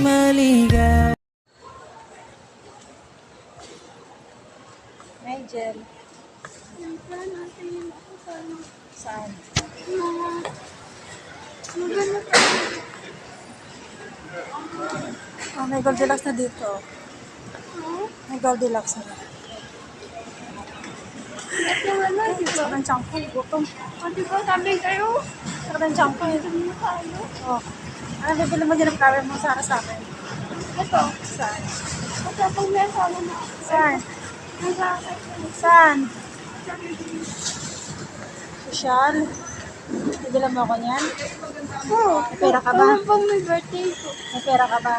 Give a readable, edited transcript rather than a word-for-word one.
maligaw. Nigel. Saan? Oh, may Goldilocks na dito. May Goldilocks na. Sarap ng champong. Gutom. Di ba sabi kayo? Sarap ng champong. Oh. Ano bibili mo din ng flower mo sana sa akin? Ito. Saan? Kasi pag may asawa na ako. Saan? Nag-aakay ko. Saan? Social? Bibili mo ako niyan? Oo. May pera ka ba? Pag may birthday ko. May pera ka ba?